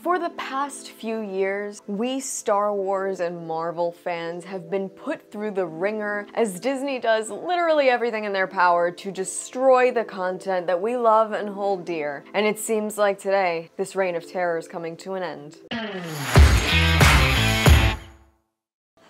For the past few years, we Star Wars and Marvel fans have been put through the ringer as Disney does literally everything in their power to destroy the content that we love and hold dear. And it seems like today, this reign of terror is coming to an end.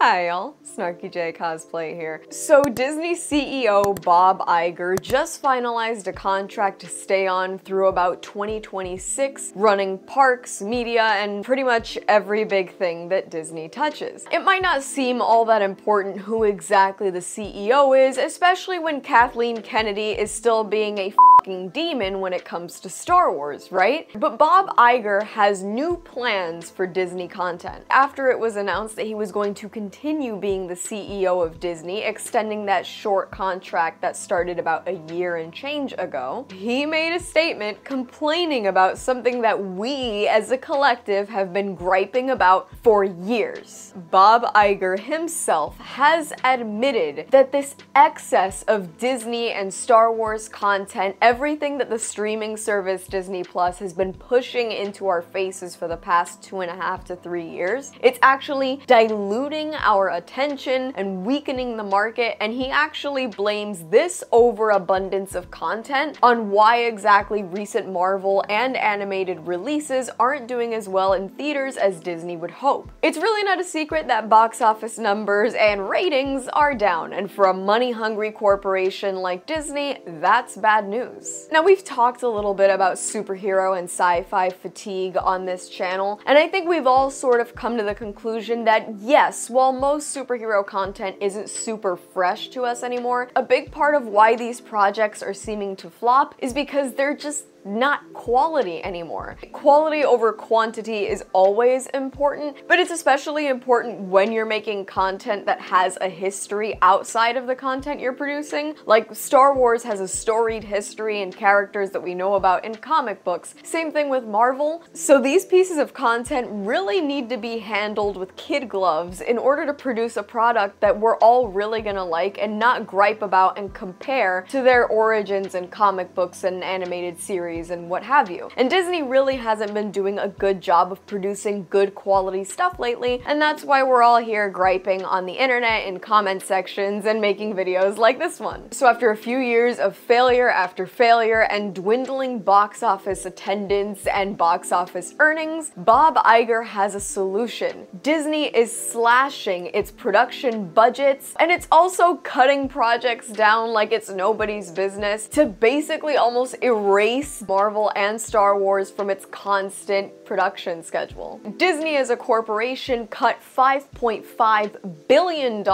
Hi y'all, SnarkyJay cosplay here. So Disney CEO Bob Iger just finalized a contract to stay on through about 2026, running parks, media, and pretty much every big thing that Disney touches. It might not seem all that important who exactly the CEO is, especially when Kathleen Kennedy is still being a fucking demon when it comes to Star Wars, right? But Bob Iger has new plans for Disney content. After it was announced that he was going to continue being the CEO of Disney, extending that short contract that started about a year and change ago, he made a statement complaining about something that we as a collective have been griping about for years. Bob Iger himself has admitted that this excess of Disney and Star Wars content, everything that the streaming service Disney Plus has been pushing into our faces for the past 2.5 to 3 years, it's actually diluting our attention and weakening the market, and he actually blames this overabundance of content on why exactly recent Marvel and animated releases aren't doing as well in theaters as Disney would hope. It's really not a secret that box office numbers and ratings are down, and for a money-hungry corporation like Disney, that's bad news. Now, we've talked a little bit about superhero and sci-fi fatigue on this channel, and I think we've all sort of come to the conclusion that yes, while most superhero content isn't super fresh to us anymore, a big part of why these projects are seeming to flop is because they're just not quality anymore. Quality over quantity is always important, but it's especially important when you're making content that has a history outside of the content you're producing. Like Star Wars has a storied history and characters that we know about in comic books. Same thing with Marvel. So these pieces of content really need to be handled with kid gloves in order to produce a product that we're all really gonna like and not gripe about and compare to their origins in comic books and animated series and what have you. And Disney really hasn't been doing a good job of producing good quality stuff lately, and that's why we're all here griping on the internet in comment sections and making videos like this one. So after a few years of failure after failure and dwindling box office attendance and box office earnings, Bob Iger has a solution. Disney is slashing its production budgets, and it's also cutting projects down like it's nobody's business to basically almost erase Marvel and Star Wars from its constant production schedule. Disney as a corporation cut $5.5 billion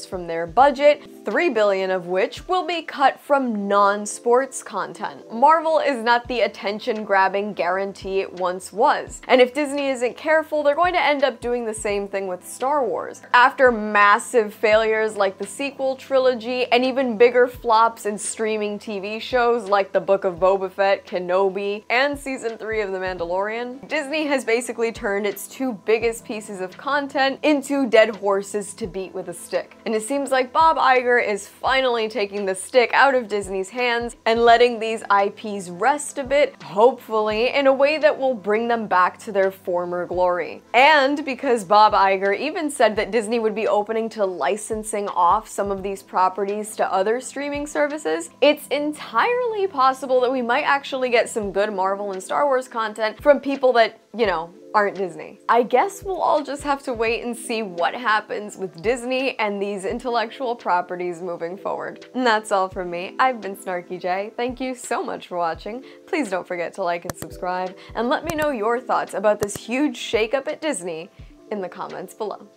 from their budget, $3 billion of which will be cut from non-sports content. Marvel is not the attention-grabbing guarantee it once was, and if Disney isn't careful, they're going to end up doing the same thing with Star Wars. After massive failures like the sequel trilogy and even bigger flops in streaming TV shows like The Book of Boba Fett, Kenobi, and Season 3 of The Mandalorian, Disney has basically turned its two biggest pieces of content into dead horses to beat with a stick. And it seems like Bob Iger is finally taking the stick out of Disney's hands and letting these IPs rest a bit, hopefully in a way that will bring them back to their former glory. And because Bob Iger even said that Disney would be opening to licensing off some of these properties to other streaming services, it's entirely possible that we might actually get some good Marvel and Star Wars content from people that, you know, aren't Disney. I guess we'll all just have to wait and see what happens with Disney and these intellectual properties moving forward. And that's all from me. I've been SnarkyJay. Thank you so much for watching. Please don't forget to like and subscribe, and let me know your thoughts about this huge shakeup at Disney in the comments below.